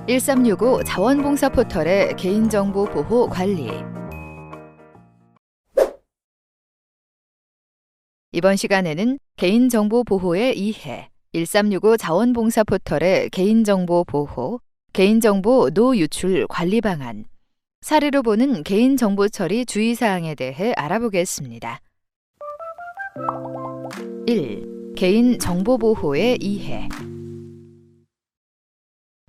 1365 자원봉사 포털의 개인정보 보호 관리. 이번 시간에는 개인정보 보호의 이해, 1365 자원봉사 포털의 개인정보 보호, 개인정보 노유출 관리 방안, 사례로 보는 개인정보 처리 주의사항에 대해 알아보겠습니다. 1. 개인정보 보호의 이해.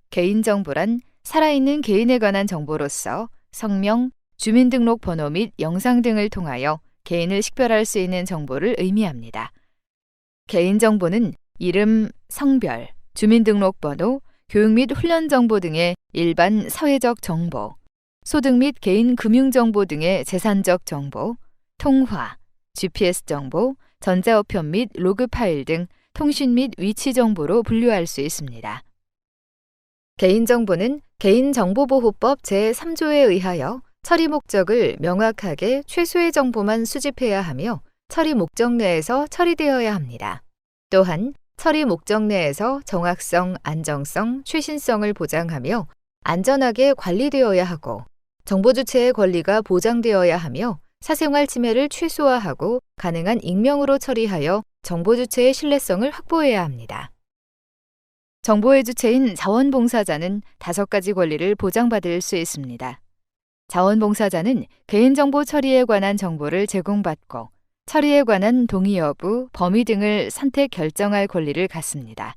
개인정보란 살아있는 개인에 관한 정보로서 성명, 주민등록번호 및 영상 등을 통하여 개인을 식별할 수 있는 정보를 의미합니다. 개인정보는 이름, 성별, 주민등록번호, 교육 및 훈련 정보 등의 일반 사회적 정보, 소득 및 개인 금융정보 등의 재산적 정보, 통화, GPS 정보, 전자우편 및 로그 파일 등 통신 및 위치 정보로 분류할 수 있습니다. 개인정보는 개인정보보호법 제3조에 의하여 처리 목적을 명확하게 최소의 정보만 수집해야 하며 처리 목적 내에서 처리되어야 합니다. 또한 처리 목적 내에서 정확성, 안정성, 최신성을 보장하며 안전하게 관리되어야 하고 정보 주체의 권리가 보장되어야 하며 사생활 침해를 최소화하고 가능한 익명으로 처리하여 정보 주체의 신뢰성을 확보해야 합니다. 정보의 주체인 자원봉사자는 5가지 권리를 보장받을 수 있습니다. 자원봉사자는 개인정보 처리에 관한 정보를 제공받고 처리에 관한 동의 여부, 범위 등을 선택 결정할 권리를 갖습니다.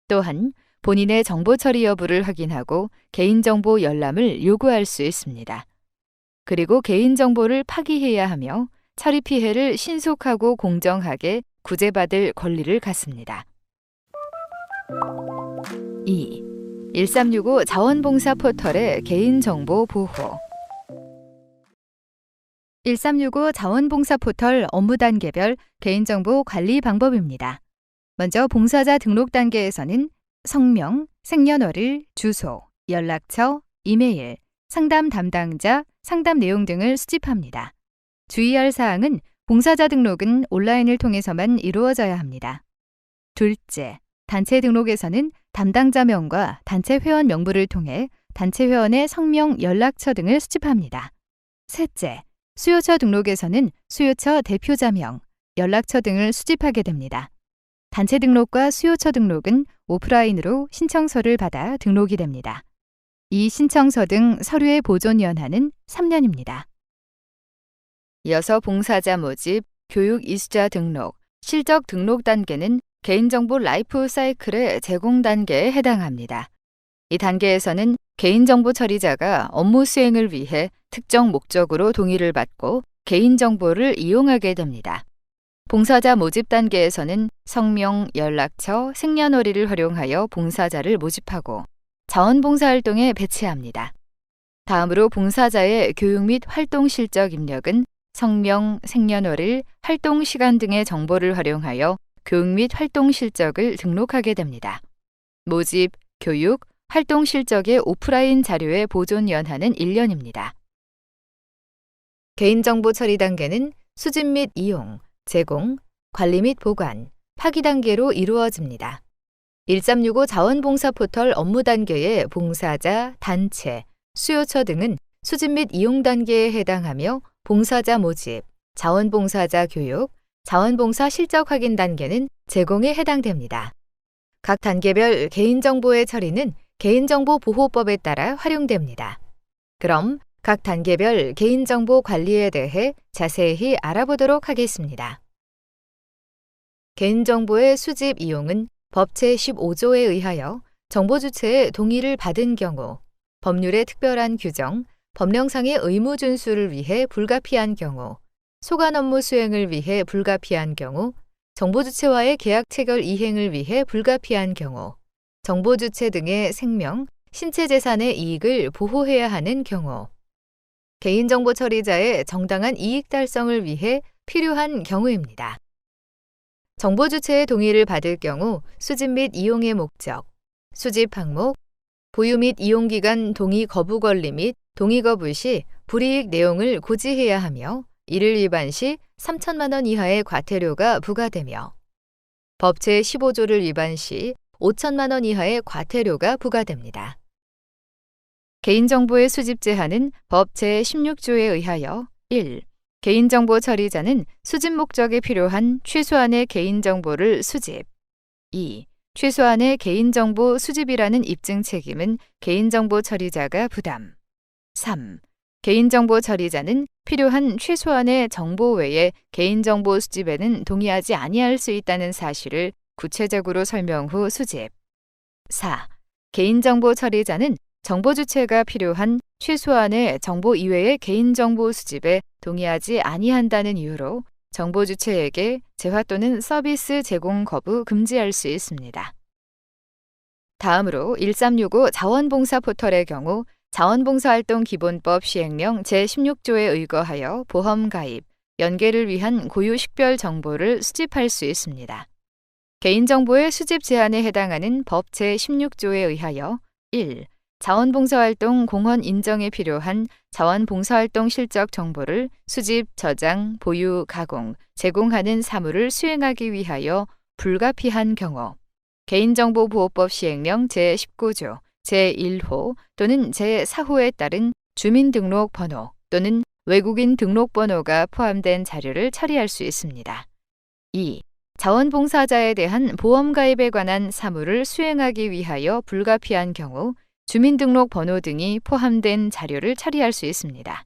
또한 본인의 정보 처리 여부를 확인하고 개인정보 열람을 요구할 수 있습니다. 그리고 개인정보를 파기해야 하며 처리 피해를 신속하고 공정하게 구제받을 권리를 갖습니다. 2. 1365 자원봉사 포털의 개인정보 보호. 1365 자원봉사 포털 업무 단계별 개인정보 관리 방법입니다. 먼저 봉사자 등록 단계에서는 성명, 생년월일, 주소, 연락처, 이메일, 상담 담당자, 상담 내용 등을 수집합니다. 주의할 사항은 봉사자 등록은 온라인을 통해서만 이루어져야 합니다. 둘째, 단체 등록에서는 담당자명과 단체 회원 명부를 통해 단체 회원의 성명, 연락처 등을 수집합니다. 셋째, 수요처 등록에서는 수요처 대표자명, 연락처 등을 수집하게 됩니다. 단체 등록과 수요처 등록은 오프라인으로 신청서를 받아 등록이 됩니다. 이 신청서 등 서류의 보존 연한은 3년입니다. 이어서 봉사자 모집, 교육 이수자 등록, 실적 등록 단계는 개인정보 라이프 사이클의 제공 단계에 해당합니다. 이 단계에서는 개인정보 처리자가 업무 수행을 위해 특정 목적으로 동의를 받고 개인정보를 이용하게 됩니다. 봉사자 모집 단계에서는 성명, 연락처, 생년월일을 활용하여 봉사자를 모집하고 자원봉사활동에 배치합니다. 다음으로 봉사자의 교육 및 활동 실적 입력은 성명, 생년월일, 활동 시간 등의 정보를 활용하여 교육 및 활동 실적을 등록하게 됩니다. 모집, 교육, 활동 실적의 오프라인 자료의 보존 연한은 1년입니다. 개인정보 처리 단계는 수집 및 이용, 제공, 관리 및 보관, 파기 단계로 이루어집니다. 1365 자원봉사 포털 업무 단계의 봉사자, 단체, 수요처 등은 수집 및 이용 단계에 해당하며 봉사자 모집, 자원봉사자 교육, 자원봉사 실적 확인 단계는 제공에 해당됩니다. 각 단계별 개인정보의 처리는 개인정보보호법에 따라 활용됩니다. 그럼 각 단계별 개인정보 관리에 대해 자세히 알아보도록 하겠습니다. 개인정보의 수집 이용은 법 제15조에 의하여 정보 주체의 동의를 받은 경우, 법률의 특별한 규정, 법령상의 의무 준수를 위해 불가피한 경우, 소관 업무 수행을 위해 불가피한 경우, 정보 주체와의 계약 체결 이행을 위해 불가피한 경우, 정보 주체 등의 생명, 신체 재산의 이익을 보호해야 하는 경우, 개인정보 처리자의 정당한 이익 달성을 위해 필요한 경우입니다. 정보 주체의 동의를 받을 경우 수집 및 이용의 목적, 수집 항목, 보유 및 이용 기간 동의 거부 권리 및 동의 거부 시 불이익 내용을 고지해야 하며 이를 위반 시 3천만 원 이하의 과태료가 부과되며 법 제15조를 위반 시 5천만 원 이하의 과태료가 부과됩니다. 개인정보의 수집 제한은 법 제16조에 의하여 1. 개인정보 처리자는 수집 목적에 필요한 최소한의 개인정보를 수집. 2. 최소한의 개인정보 수집이라는 입증 책임은 개인정보 처리자가 부담. 3. 개인정보 처리자는 필요한 최소한의 정보 외에 개인정보 수집에는 동의하지 아니할 수 있다는 사실을 구체적으로 설명 후 수집. 4. 개인정보 처리자는 정보 주체가 필요한 최소한의 정보 이외의 개인정보 수집에 동의하지 아니한다는 이유로 정보 주체에게 재화 또는 서비스 제공 거부 금지할 수 있습니다. 다음으로 1365 자원봉사 포털의 경우 자원봉사활동 기본법 시행령 제16조에 의거하여 보험 가입, 연계를 위한 고유 식별 정보를 수집할 수 있습니다. 개인정보의 수집 제한에 해당하는 법 제16조에 의하여 1. 자원봉사활동 공헌 인정에 필요한 자원봉사활동 실적 정보를 수집, 저장, 보유, 가공, 제공하는 사무를 수행하기 위하여 불가피한 경우 개인정보보호법 시행령 제19조 제1호 또는 제4호에 따른 주민등록번호 또는 외국인 등록번호가 포함된 자료를 처리할 수 있습니다. 2. 자원봉사자에 대한 보험가입에 관한 사무를 수행하기 위하여 불가피한 경우 주민등록번호 등이 포함된 자료를 처리할 수 있습니다.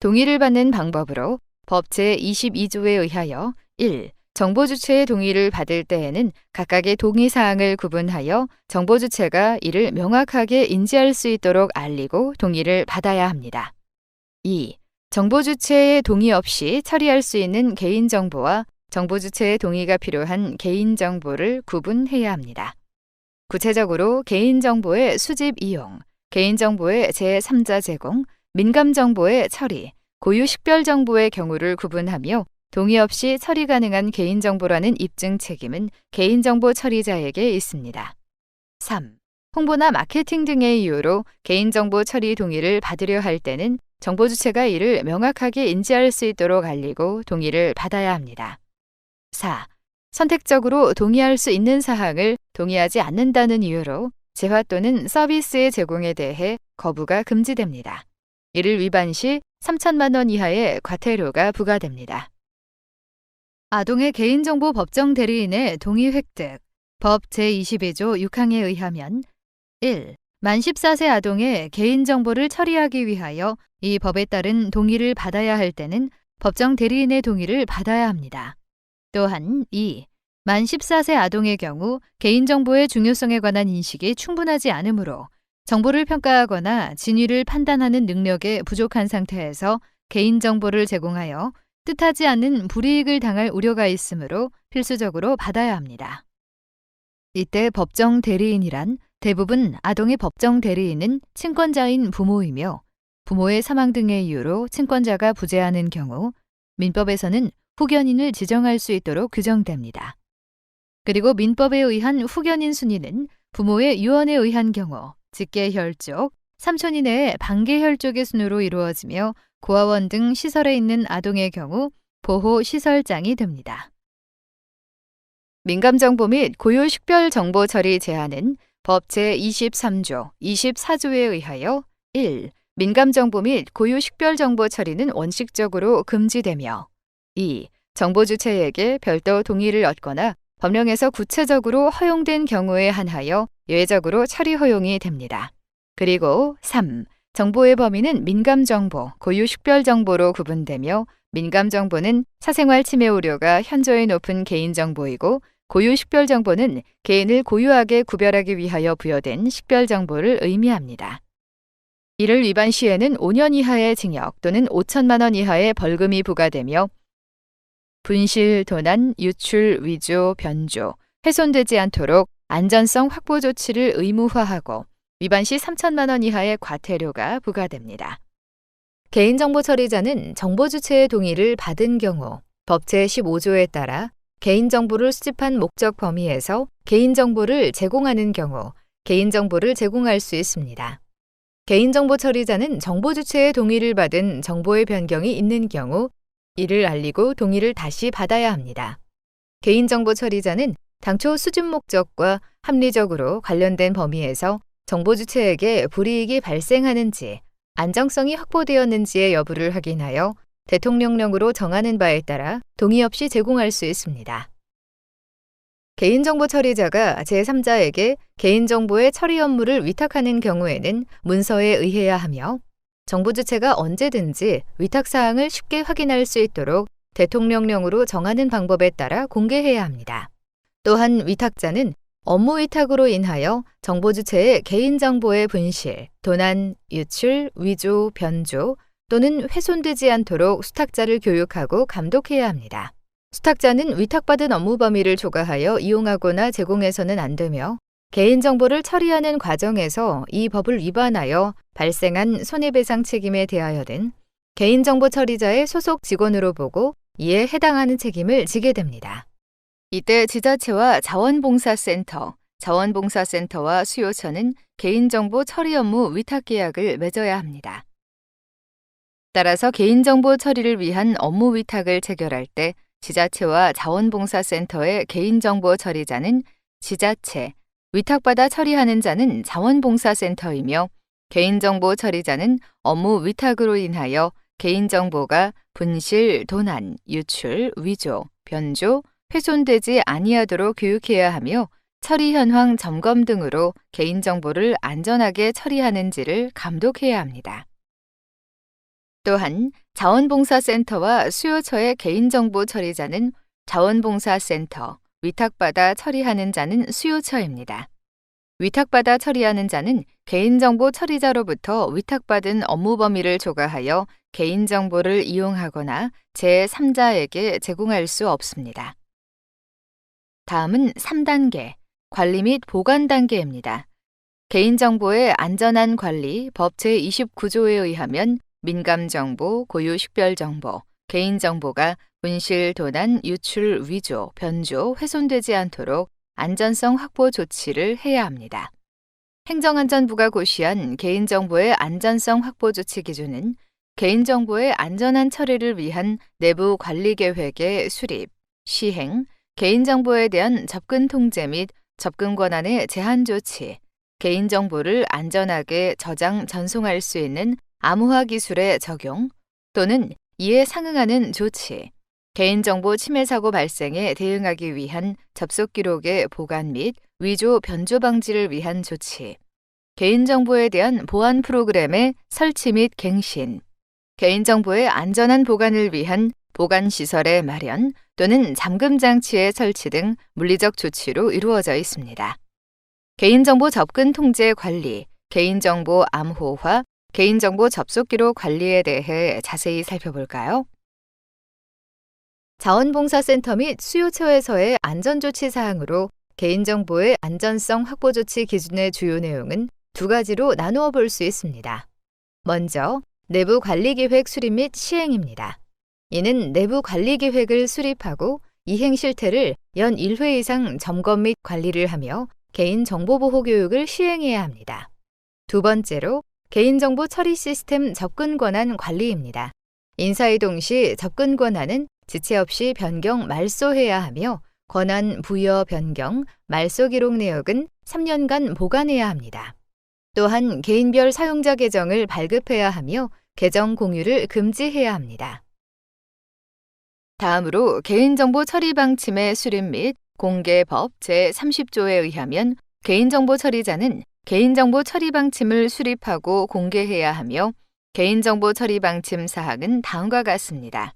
동의를 받는 방법으로 법 제22조에 의하여 1. 정보 주체의 동의를 받을 때에는 각각의 동의 사항을 구분하여 정보 주체가 이를 명확하게 인지할 수 있도록 알리고 동의를 받아야 합니다. 2. 정보 주체의 동의 없이 처리할 수 있는 개인정보와 정보 주체의 동의가 필요한 개인정보를 구분해야 합니다. 구체적으로 개인정보의 수집 이용, 개인정보의 제3자 제공, 민감정보의 처리, 고유 식별정보의 경우를 구분하며 동의 없이 처리 가능한 개인정보라는 입증 책임은 개인정보 처리자에게 있습니다. 3. 홍보나 마케팅 등의 이유로 개인정보 처리 동의를 받으려 할 때는 정보 주체가 이를 명확하게 인지할 수 있도록 알리고 동의를 받아야 합니다. 4. 선택적으로 동의할 수 있는 사항을 동의하지 않는다는 이유로 재화 또는 서비스의 제공에 대해 거부가 금지됩니다. 이를 위반 시 3천만 원 이하의 과태료가 부과됩니다. 아동의 개인정보 법정 대리인의 동의 획득. 법 제22조 6항에 의하면 1. 만 14세 아동의 개인정보를 처리하기 위하여 이 법에 따른 동의를 받아야 할 때는 법정 대리인의 동의를 받아야 합니다. 또한 2. 만 14세 아동의 경우 개인정보의 중요성에 관한 인식이 충분하지 않으므로 정보를 평가하거나 진위를 판단하는 능력에 부족한 상태에서 개인정보를 제공하여 뜻하지 않는 불이익을 당할 우려가 있으므로 필수적으로 받아야 합니다. 이때 법정 대리인이란 대부분 아동의 법정 대리인은 친권자인 부모이며 부모의 사망 등의 이유로 친권자가 부재하는 경우 민법에서는 후견인을 지정할 수 있도록 규정됩니다. 그리고 민법에 의한 후견인 순위는 부모의 유언에 의한 경우 직계혈족, 3촌 이내의 반계혈족의 순으로 이루어지며 고아원 등 시설에 있는 아동의 경우 보호시설장이 됩니다. 민감정보 및 고유 식별 정보 처리 제한은 법 제23조, 24조에 의하여 1. 민감정보 및 고유 식별 정보 처리는 원칙적으로 금지되며 2. 정보 주체에게 별도 동의를 얻거나 법령에서 구체적으로 허용된 경우에 한하여 예외적으로 처리 허용이 됩니다. 그리고 3. 정보의 범위는 민감정보, 고유 식별정보로 구분되며 민감정보는 사생활 침해 우려가 현저히 높은 개인정보이고 고유 식별정보는 개인을 고유하게 구별하기 위하여 부여된 식별정보를 의미합니다. 이를 위반 시에는 5년 이하의 징역 또는 5천만 원 이하의 벌금이 부과되며 분실, 도난, 유출, 위조, 변조, 훼손되지 않도록 안전성 확보 조치를 의무화하고 위반 시 3천만 원 이하의 과태료가 부과됩니다. 개인정보 처리자는 정보 주체의 동의를 받은 경우 법 제15조에 따라 개인정보를 수집한 목적 범위에서 개인정보를 제공하는 경우 개인정보를 제공할 수 있습니다. 개인정보 처리자는 정보 주체의 동의를 받은 정보의 변경이 있는 경우 이를 알리고 동의를 다시 받아야 합니다. 개인정보 처리자는 당초 수집 목적과 합리적으로 관련된 범위에서 정보 주체에게 불이익이 발생하는지, 안정성이 확보되었는지의 여부를 확인하여 대통령령으로 정하는 바에 따라 동의 없이 제공할 수 있습니다. 개인정보 처리자가 제3자에게 개인정보의 처리 업무를 위탁하는 경우에는 문서에 의해야 하며 정보 주체가 언제든지 위탁사항을 쉽게 확인할 수 있도록 대통령령으로 정하는 방법에 따라 공개해야 합니다. 또한 위탁자는 업무 위탁으로 인하여 정보 주체의 개인정보의 분실, 도난, 유출, 위조, 변조 또는 훼손되지 않도록 수탁자를 교육하고 감독해야 합니다. 수탁자는 위탁받은 업무 범위를 초과하여 이용하거나 제공해서는 안 되며 개인정보를 처리하는 과정에서 이 법을 위반하여 발생한 손해배상 책임에 대하여는 개인정보 처리자의 소속 직원으로 보고 이에 해당하는 책임을 지게 됩니다. 이때 지자체와 자원봉사센터, 자원봉사센터와 수요처는 개인정보 처리 업무 위탁 계약을 맺어야 합니다. 따라서 개인정보 처리를 위한 업무 위탁을 체결할 때 지자체와 자원봉사센터의 개인정보 처리자는 지자체, 위탁받아 처리하는 자는 자원봉사센터이며 개인정보 처리자는 업무 위탁으로 인하여 개인정보가 분실, 도난, 유출, 위조, 변조, 훼손되지 아니하도록 교육해야 하며 처리 현황 점검 등으로 개인정보를 안전하게 처리하는지를 감독해야 합니다. 또한 자원봉사센터와 수요처의 개인정보 처리자는 자원봉사센터, 위탁받아 처리하는 자는 수요처입니다. 위탁받아 처리하는 자는 개인정보 처리자로부터 위탁받은 업무 범위를 초과하여 개인정보를 이용하거나 제3자에게 제공할 수 없습니다. 다음은 3단계, 관리 및 보관 단계입니다. 개인정보의 안전한 관리 법 제29조에 의하면 민감정보, 고유식별정보, 개인정보가 분실, 도난, 유출, 위조, 변조, 훼손되지 않도록 안전성 확보 조치를 해야 합니다. 행정안전부가 고시한 개인정보의 안전성 확보 조치 기준은 개인정보의 안전한 처리를 위한 내부 관리 계획의 수립, 시행, 개인정보에 대한 접근 통제 및 접근 권한의 제한 조치, 개인정보를 안전하게 저장, 전송할 수 있는 암호화 기술의 적용 또는 이에 상응하는 조치, 개인정보 침해 사고 발생에 대응하기 위한 접속 기록의 보관 및 위조, 변조 방지를 위한 조치, 개인정보에 대한 보안 프로그램의 설치 및 갱신, 개인정보의 안전한 보관을 위한 보관시설의 마련 또는 잠금 장치의 설치 등 물리적 조치로 이루어져 있습니다. 개인정보 접근 통제 관리, 개인정보 암호화, 개인정보 접속 기록 관리에 대해 자세히 살펴볼까요? 자원봉사센터 및 수요처에서의 안전조치 사항으로 개인정보의 안전성 확보 조치 기준의 주요 내용은 두 가지로 나누어 볼 수 있습니다. 먼저 내부 관리 계획 수립 및 시행입니다. 이는 내부 관리 계획을 수립하고 이행 실태를 연 1회 이상 점검 및 관리를 하며 개인정보보호 교육을 시행해야 합니다. 두 번째로 개인정보 처리 시스템 접근 권한 관리입니다. 인사이동 시 접근 권한은 지체 없이 변경, 말소해야 하며 권한 부여, 변경, 말소 기록 내역은 3년간 보관해야 합니다. 또한 개인별 사용자 계정을 발급해야 하며 계정 공유를 금지해야 합니다. 다음으로 개인정보 처리 방침의 수립 및 공개법 제30조에 의하면 개인정보 처리자는 개인정보 처리 방침을 수립하고 공개해야 하며 개인정보 처리 방침 사항은 다음과 같습니다.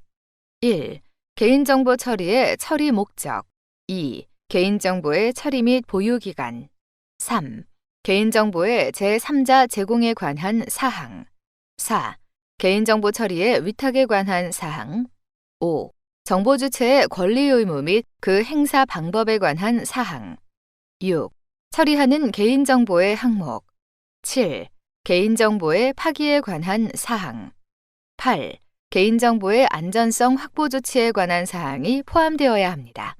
1. 개인정보 처리의 처리 목적 2. 개인정보의 처리 및 보유기간 3. 개인정보의 제3자 제공에 관한 사항 4. 개인정보 처리의 위탁에 관한 사항 5. 정보 주체의 권리 의무 및 그 행사 방법에 관한 사항 6. 처리하는 개인정보의 항목 7. 개인정보의 파기에 관한 사항 8. 개인정보의 안전성 확보 조치에 관한 사항이 포함되어야 합니다.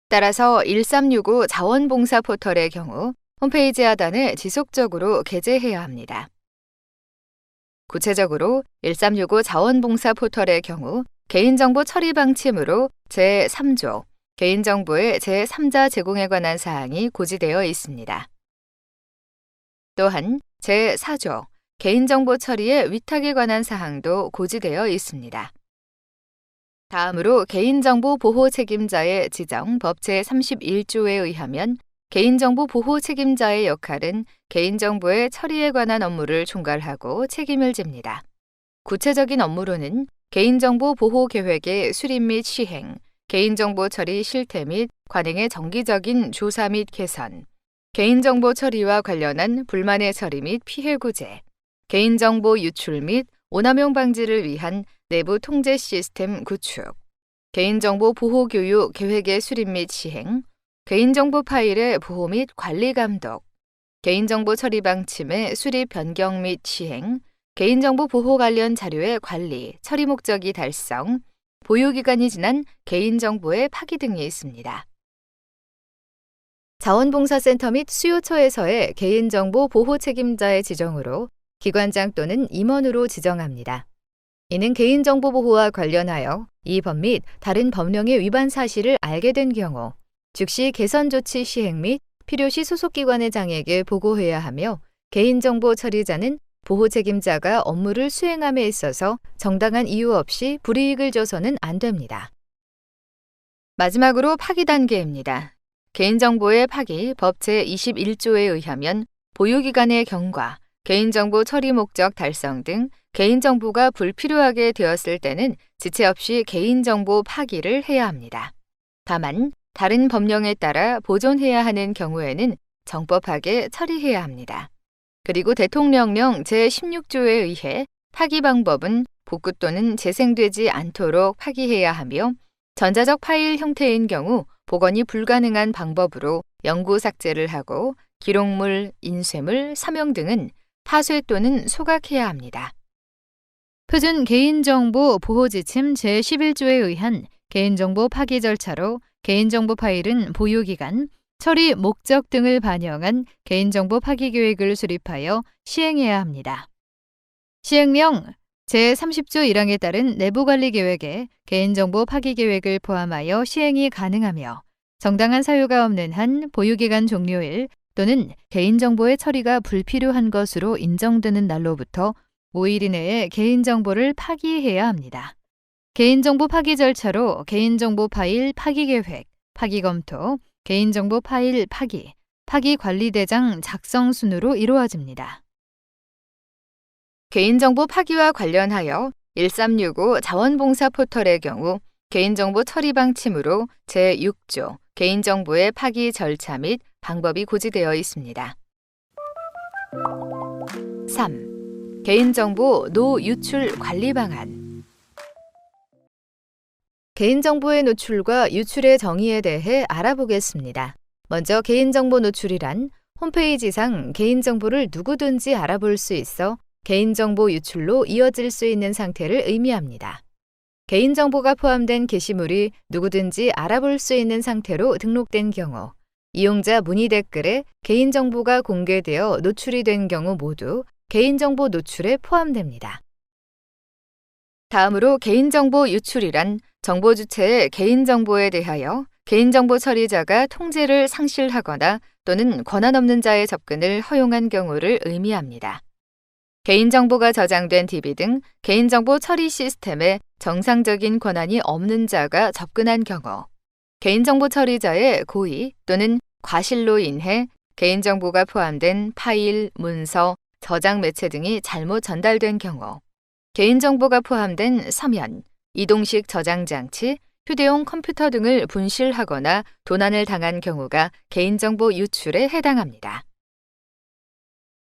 따라서 1365 자원봉사 포털의 경우 홈페이지 하단에 지속적으로 게재해야 합니다. 구체적으로 1365 자원봉사 포털의 경우 개인정보 처리 방침으로 제3조 개인정보의 제3자 제공에 관한 사항이 고지되어 있습니다. 또한 제4조 개인정보 처리의 위탁에 관한 사항도 고지되어 있습니다. 다음으로 개인정보 보호 책임자의 지정 법 제31조에 의하면 개인정보 보호 책임자의 역할은 개인정보의 처리에 관한 업무를 총괄하고 책임을 집니다. 구체적인 업무로는 개인정보 보호 계획의 수립 및 시행, 개인정보 처리 실태 및 관행의 정기적인 조사 및 개선, 개인정보 처리와 관련한 불만의 처리 및 피해 구제, 개인정보 유출 및 오남용 방지를 위한 내부 통제 시스템 구축, 개인정보 보호 교육 계획의 수립 및 시행, 개인정보 파일의 보호 및 관리 감독, 개인정보 처리 방침의 수립 변경 및 시행, 개인정보 보호 관련 자료의 관리, 처리 목적이 달성, 보유기간이 지난 개인정보의 파기 등이 있습니다. 자원봉사센터 및 수요처에서의 개인정보 보호 책임자의 지정으로 기관장 또는 임원으로 지정합니다. 이는 개인정보 보호와 관련하여 이 법 및 다른 법령의 위반 사실을 알게 된 경우 즉시 개선 조치 시행 및 필요시 소속기관의 장에게 보고해야 하며 개인정보 처리자는 보호 책임자가 업무를 수행함에 있어서 정당한 이유 없이 불이익을 줘서는 안 됩니다. 마지막으로 파기 단계입니다. 개인정보의 파기 법 제21조에 의하면 보유기간의 경과, 개인정보 처리 목적 달성 등 개인정보가 불필요하게 되었을 때는 지체 없이 개인정보 파기를 해야 합니다. 다만 다른 법령에 따라 보존해야 하는 경우에는 정법하게 처리해야 합니다. 그리고 대통령령 제16조에 의해 파기 방법은 복구 또는 재생되지 않도록 파기해야 하며 전자적 파일 형태인 경우 복원이 불가능한 방법으로 영구 삭제를 하고 기록물, 인쇄물, 서명 등은 파쇄 또는 소각해야 합니다. 표준 개인정보 보호지침 제11조에 의한 개인정보 파기 절차로 개인정보 파일은 보유기간, 처리 목적 등을 반영한 개인정보 파기 계획을 수립하여 시행해야 합니다. 시행령 제30조 1항에 따른 내부관리 계획에 개인정보 파기 계획을 포함하여 시행이 가능하며 정당한 사유가 없는 한 보유기간 종료일 또는 개인정보의 처리가 불필요한 것으로 인정되는 날로부터 5일 이내에 개인정보를 파기해야 합니다. 개인정보 파기 절차로 개인정보 파일 파기 계획, 파기 검토, 개인정보 파일 파기, 파기 관리대장 작성 순으로 이루어집니다. 개인정보 파기와 관련하여 1365 자원봉사 포털의 경우 개인정보 처리 방침으로 제6조 개인정보의 파기 절차 및 방법이 고지되어 있습니다. 3. 개인정보 노유출 관리 방안. 개인정보의 노출과 유출의 정의에 대해 알아보겠습니다. 먼저 개인정보 노출이란 홈페이지상 개인정보를 누구든지 알아볼 수 있어 개인정보 유출로 이어질 수 있는 상태를 의미합니다. 개인정보가 포함된 게시물이 누구든지 알아볼 수 있는 상태로 등록된 경우, 이용자 문의 댓글에 개인정보가 공개되어 노출이 된 경우 모두 개인정보 노출에 포함됩니다. 다음으로 개인정보 유출이란 정보 주체의 개인정보에 대하여 개인정보 처리자가 통제를 상실하거나 또는 권한 없는 자의 접근을 허용한 경우를 의미합니다. 개인정보가 저장된 DB 등 개인정보 처리 시스템에 정상적인 권한이 없는 자가 접근한 경우, 개인정보 처리자의 고의 또는 과실로 인해 개인정보가 포함된 파일, 문서, 저장 매체 등이 잘못 전달된 경우, 개인정보가 포함된 서면, 이동식 저장 장치, 휴대용 컴퓨터 등을 분실하거나 도난을 당한 경우가 개인정보 유출에 해당합니다.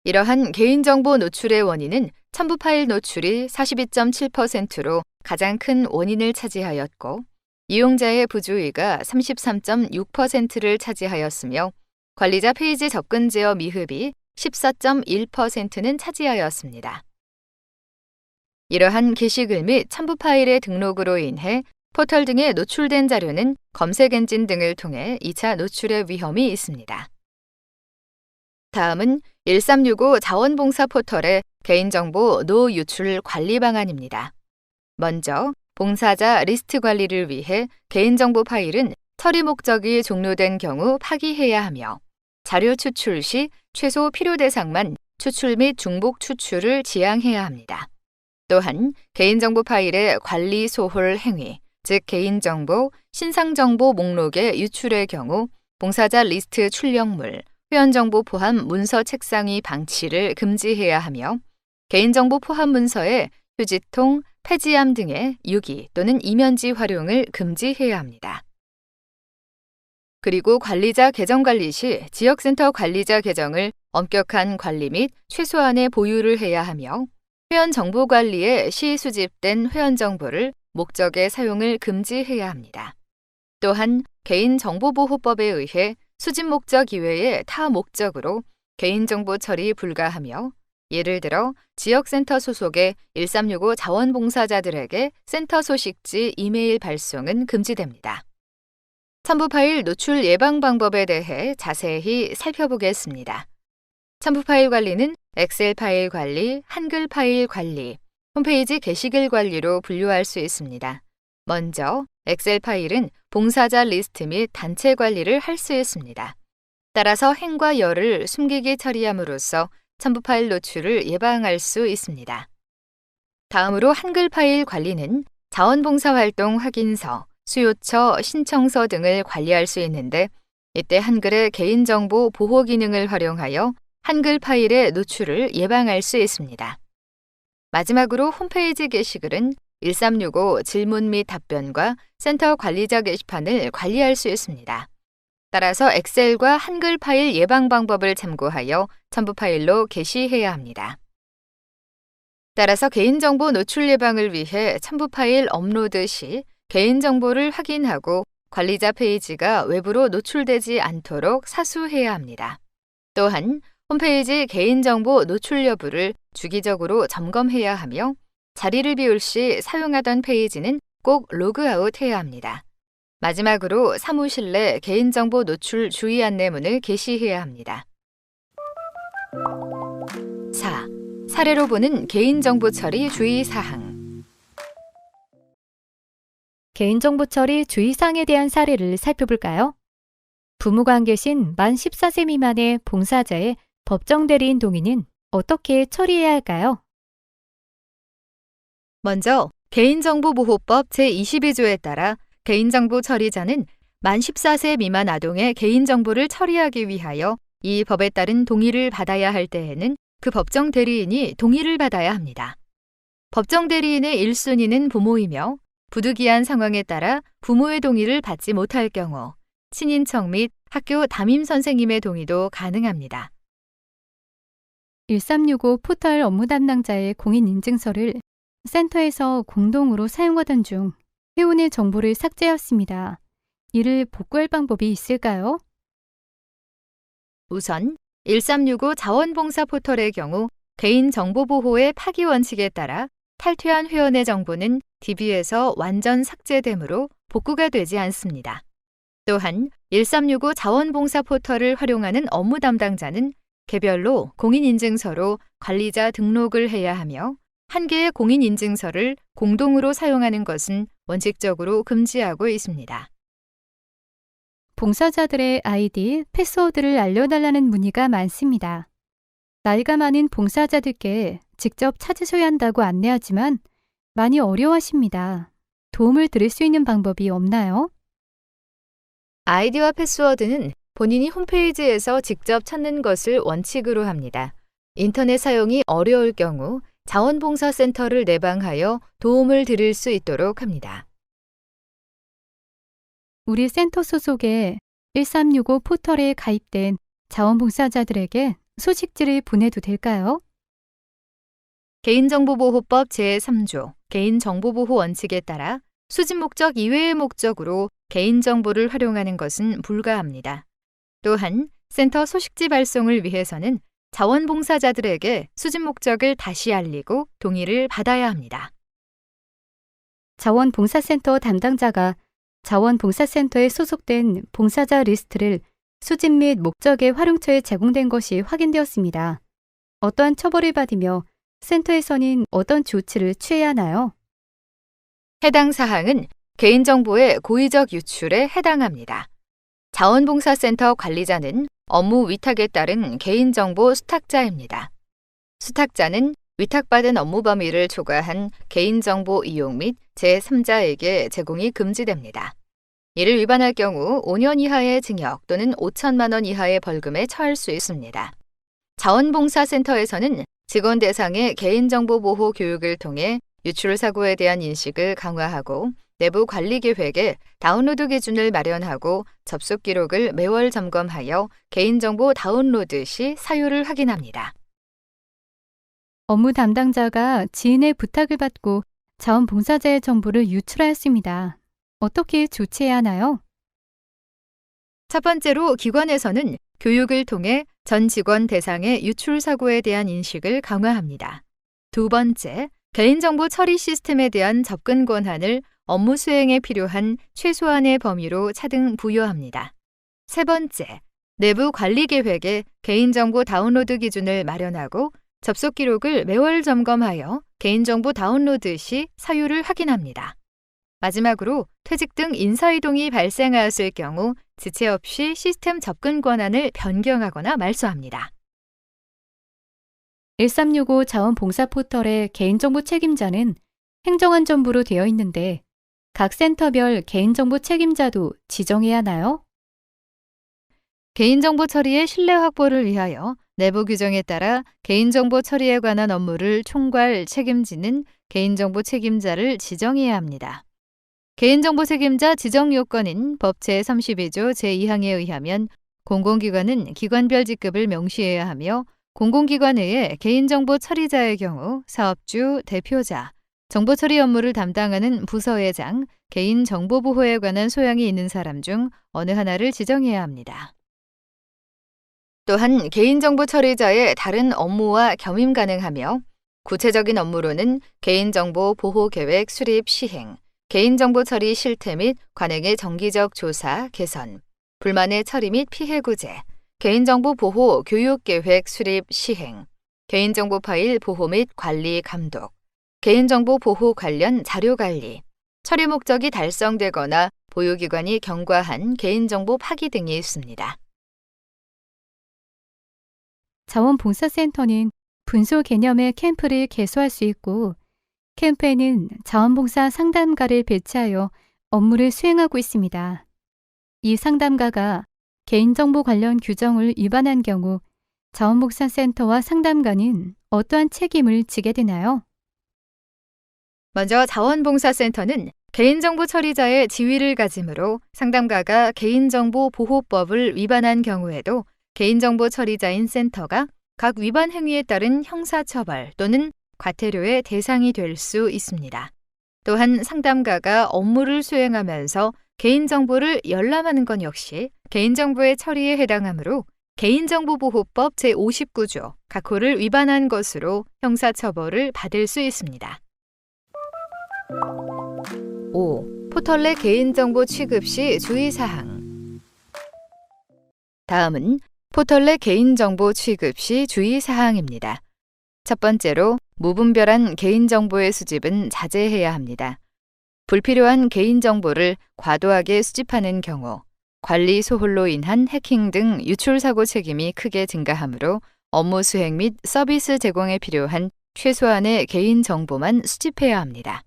이러한 개인정보 노출의 원인은 첨부 파일 노출이 42.7%로 가장 큰 원인을 차지하였고, 이용자의 부주의가 33.6%를 차지하였으며, 관리자 페이지 접근 제어 미흡이 14.1%는 차지하였습니다. 이러한 게시글 및 첨부 파일의 등록으로 인해 포털 등에 노출된 자료는 검색 엔진 등을 통해 2차 노출의 위험이 있습니다. 다음은 1365 자원봉사 포털의 개인정보 노유출 관리 방안입니다. 먼저 봉사자 리스트 관리를 위해 개인정보 파일은 처리 목적이 종료된 경우 파기해야 하며, 자료 추출 시 최소 필요 대상만 추출 및 중복 추출을 지양해야 합니다. 또한 개인정보 파일의 관리 소홀 행위, 즉 개인정보, 신상정보 목록의 유출의 경우 봉사자 리스트 출력물, 회원정보 포함 문서 책상 위 방치를 금지해야 하며 개인정보 포함 문서의 휴지통, 폐지함 등의 유기 또는 이면지 활용을 금지해야 합니다. 그리고 관리자 계정 관리 시 지역센터 관리자 계정을 엄격한 관리 및 최소한의 보유를 해야 하며 회원 정보 관리에 시 수집된 회원 정보를 목적의 사용을 금지해야 합니다. 또한 개인정보보호법에 의해 수집 목적 이외의 타 목적으로 개인정보 처리 불가하며 예를 들어 지역센터 소속의 1365 자원봉사자들에게 센터 소식지 이메일 발송은 금지됩니다. 첨부 파일 노출 예방 방법에 대해 자세히 살펴보겠습니다. 첨부 파일 관리는 엑셀 파일 관리, 한글 파일 관리, 홈페이지 게시글 관리로 분류할 수 있습니다. 먼저 엑셀 파일은 봉사자 리스트 및 단체 관리를 할 수 있습니다. 따라서 행과 열을 숨기기 처리함으로써 첨부 파일 노출을 예방할 수 있습니다. 다음으로 한글 파일 관리는 자원봉사활동 확인서, 수요처, 신청서 등을 관리할 수 있는데 이때 한글의 개인정보 보호 기능을 활용하여 한글 파일의 노출을 예방할 수 있습니다. 마지막으로 홈페이지 게시글은 1365 질문 및 답변과 센터 관리자 게시판을 관리할 수 있습니다. 따라서 엑셀과 한글 파일 예방 방법을 참고하여 첨부 파일로 게시해야 합니다. 따라서 개인정보 노출 예방을 위해 첨부 파일 업로드 시 개인정보를 확인하고 관리자 페이지가 외부로 노출되지 않도록 사수해야 합니다. 또한 홈페이지 개인정보 노출 여부를 주기적으로 점검해야 하며 자리를 비울 시 사용하던 페이지는 꼭 로그아웃 해야 합니다. 마지막으로 사무실 내 개인정보 노출 주의 안내문을 게시해야 합니다. 4. 사례로 보는 개인정보 처리 주의사항. 개인정보 처리 주의사항에 대한 사례를 살펴볼까요? 부모가 안 계신 만 14세 미만의 봉사자의 법정 대리인 동의는 어떻게 처리해야 할까요? 먼저 개인정보보호법 제22조에 따라 개인정보 처리자는 만 14세 미만 아동의 개인정보를 처리하기 위하여 이 법에 따른 동의를 받아야 할 때에는 그 법정 대리인이 동의를 받아야 합니다. 법정 대리인의 1순위는 부모이며 부득이한 상황에 따라 부모의 동의를 받지 못할 경우 친인척 및 학교 담임 선생님의 동의도 가능합니다. 1365 포털 업무 담당자의 공인인증서를 센터에서 공동으로 사용하던 중 회원의 정보를 삭제하였습니다. 이를 복구할 방법이 있을까요? 우선 1365 자원봉사 포털의 경우 개인정보보호의 파기 원칙에 따라 탈퇴한 회원의 정보는 DB에서 완전 삭제되므로 복구가 되지 않습니다. 또한 1365 자원봉사 포털을 활용하는 업무 담당자는 개별로 공인인증서로 관리자 등록을 해야 하며 한 개의 공인인증서를 공동으로 사용하는 것은 원칙적으로 금지하고 있습니다. 봉사자들의 아이디, 패스워드를 알려달라는 문의가 많습니다. 나이가 많은 봉사자들께 직접 찾으셔야 한다고 안내하지만 많이 어려워하십니다. 도움을 드릴 수 있는 방법이 없나요? 아이디와 패스워드는 본인이 홈페이지에서 직접 찾는 것을 원칙으로 합니다. 인터넷 사용이 어려울 경우 자원봉사센터를 내방하여 도움을 드릴 수 있도록 합니다. 우리 센터 소속의 1365 포털에 가입된 자원봉사자들에게 소식지를 보내도 될까요? 개인정보보호법 제3조 개인정보보호 원칙에 따라 수집 목적 이외의 목적으로 개인정보를 활용하는 것은 불가합니다. 또한 센터 소식지 발송을 위해서는 자원봉사자들에게 수집 목적을 다시 알리고 동의를 받아야 합니다. 자원봉사센터 담당자가 자원봉사센터에 소속된 봉사자 리스트를 수집 및 목적의 활용처에 제공된 것이 확인되었습니다. 어떠한 처벌을 받으며 센터에서는 어떤 조치를 취해야 하나요? 해당 사항은 개인정보의 고의적 유출에 해당합니다. 자원봉사센터 관리자는 업무 위탁에 따른 개인정보 수탁자입니다. 수탁자는 위탁받은 업무 범위를 초과한 개인정보 이용 및 제3자에게 제공이 금지됩니다. 이를 위반할 경우 5년 이하의 징역 또는 5천만 원 이하의 벌금에 처할 수 있습니다. 자원봉사센터에서는 직원 대상의 개인정보 보호 교육을 통해 유출 사고에 대한 인식을 강화하고 내부 관리 계획에 다운로드 기준을 마련하고 접속 기록을 매월 점검하여 개인정보 다운로드 시 사유를 확인합니다. 업무 담당자가 지인의 부탁을 받고 자원봉사자의 정보를 유출하였습니다. 어떻게 조치해야 하나요? 첫 번째로 기관에서는 교육을 통해 전 직원 대상의 유출 사고에 대한 인식을 강화합니다. 두 번째, 개인정보 처리 시스템에 대한 접근 권한을 업무 수행에 필요한 최소한의 범위로 차등 부여합니다. 세 번째, 내부 관리 계획에 개인정보 다운로드 기준을 마련하고 접속 기록을 매월 점검하여 개인정보 다운로드 시 사유를 확인합니다. 마지막으로 퇴직 등 인사이동이 발생하였을 경우 지체 없이 시스템 접근 권한을 변경하거나 말소합니다. 1365 자원봉사 포털의 개인정보 책임자는 행정안전부로 되어 있는데 각 센터별 개인정보 책임자도 지정해야 하나요? 개인정보 처리의 신뢰 확보를 위하여 내부 규정에 따라 개인정보 처리에 관한 업무를 총괄 책임지는 개인정보 책임자를 지정해야 합니다. 개인정보 책임자 지정 요건인 법 제32조 제2항에 의하면 공공기관은 기관별 직급을 명시해야 하며 공공기관 외에 개인정보 처리자의 경우 사업주, 대표자, 정보처리 업무를 담당하는 부서회장, 개인정보보호에 관한 소양이 있는 사람 중 어느 하나를 지정해야 합니다. 또한 개인정보 처리자의 다른 업무와 겸임 가능하며 구체적인 업무로는 개인정보 보호계획 수립 시행, 개인정보 처리 실태 및 관행의 정기적 조사, 개선, 불만의 처리 및 피해 구제, 개인정보 보호 교육계획 수립 시행, 개인정보 파일 보호 및 관리 감독, 개인정보 보호 관련 자료 관리, 처리 목적이 달성되거나 보유기관이 경과한 개인정보 파기 등이 있습니다. 자원봉사센터는 분소 개념의 캠프를 개소할 수 있고 캠프에는 자원봉사 상담가를 배치하여 업무를 수행하고 있습니다. 이 상담가가 개인정보 관련 규정을 위반한 경우 자원봉사센터와 상담가는 어떠한 책임을 지게 되나요? 먼저 자원봉사센터는 개인정보 처리자의 지위를 가지므로 상담가가 개인정보보호법을 위반한 경우에도 개인정보 처리자인 센터가 각 위반 행위에 따른 형사처벌 또는 과태료의 대상이 될 수 있습니다. 또한 상담가가 업무를 수행하면서 개인정보를 열람하는 것 역시 개인정보의 처리에 해당하므로 개인정보보호법 제59조 각호를 위반한 것으로 형사처벌을 받을 수 있습니다. 5. 포털 내 개인정보 취급 시 주의사항. 다음은 포털 내 개인정보 취급 시 주의사항입니다. 첫 번째로 무분별한 개인정보의 수집은 자제해야 합니다. 불필요한 개인정보를 과도하게 수집하는 경우 관리 소홀로 인한 해킹 등 유출 사고 책임이 크게 증가하므로 업무 수행 및 서비스 제공에 필요한 최소한의 개인정보만 수집해야 합니다.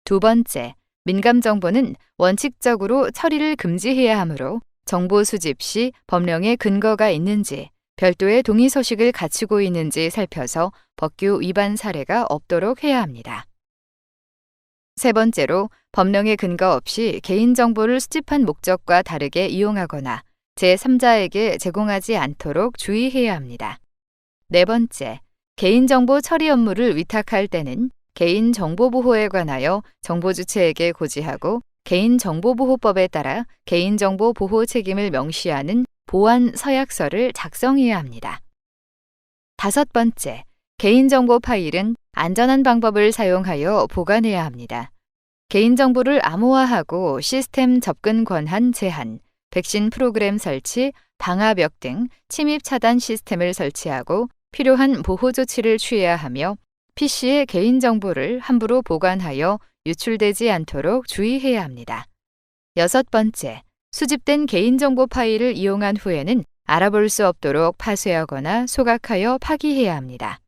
두 번째, 민감 정보는 원칙적으로 처리를 금지해야 하므로 정보 수집 시 법령의 근거가 있는지 별도의 동의 서식을 갖추고 있는지 살펴서 법규 위반 사례가 없도록 해야 합니다. 세 번째로 법령의 근거 없이 개인정보를 수집한 목적과 다르게 이용하거나 제3자에게 제공하지 않도록 주의해야 합니다. 네 번째, 개인정보 처리 업무를 위탁할 때는 개인정보보호에 관하여 정보주체에게 고지하고 개인정보보호법에 따라 개인정보 보호 책임을 명시하는 보완 서약서를 작성해야 합니다. 다섯 번째, 개인정보 파일은 안전한 방법을 사용하여 보관해야 합니다. 개인정보를 암호화하고 시스템 접근 권한 제한, 백신 프로그램 설치, 방화벽 등 침입 차단 시스템을 설치하고 필요한 보호 조치를 취해야 하며 PC의 개인정보를 함부로 보관하여 유출되지 않도록 주의해야 합니다. 여섯 번째, 수집된 개인정보 파일을 이용한 후에는 알아볼 수 없도록 파쇄하거나 소각하여 파기해야 합니다.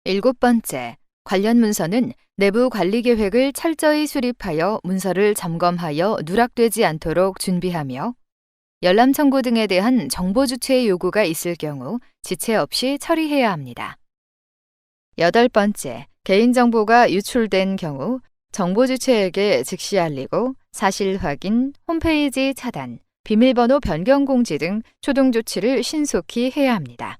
7번째, 관련 문서는 내부 관리 계획을 철저히 수립하여 문서를 점검하여 누락되지 않도록 준비하며 열람 청구 등에 대한 정보 주체의 요구가 있을 경우 지체 없이 처리해야 합니다. 8번째, 개인정보가 유출된 경우 정보 주체에게 즉시 알리고 사실 확인, 홈페이지 차단, 비밀번호 변경 공지 등 초동 조치를 신속히 해야 합니다.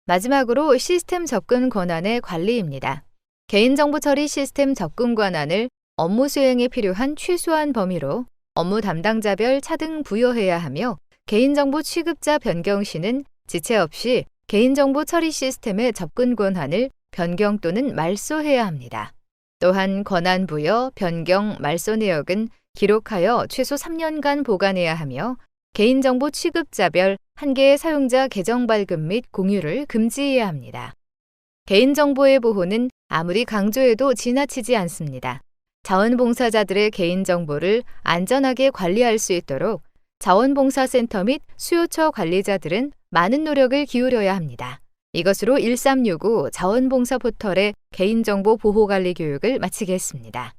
마지막으로 시스템 접근 권한의 관리입니다. 개인정보 처리 시스템 접근 권한을 업무 수행에 필요한 최소한 범위로 업무 담당자별 차등 부여해야 하며 개인정보 취급자 변경 시는 지체 없이 개인정보 처리 시스템의 접근 권한을 변경 또는 말소해야 합니다. 또한 권한 부여, 변경, 말소 내역은 기록하여 최소 3년간 보관해야 하며 개인정보 취급자별 한 개의 사용자 계정 발급 및 공유를 금지해야 합니다. 개인정보의 보호는 아무리 강조해도 지나치지 않습니다. 자원봉사자들의 개인정보를 안전하게 관리할 수 있도록 자원봉사센터 및 수요처 관리자들은 많은 노력을 기울여야 합니다. 이것으로 1365 자원봉사 포털의 개인정보 보호관리 교육을 마치겠습니다.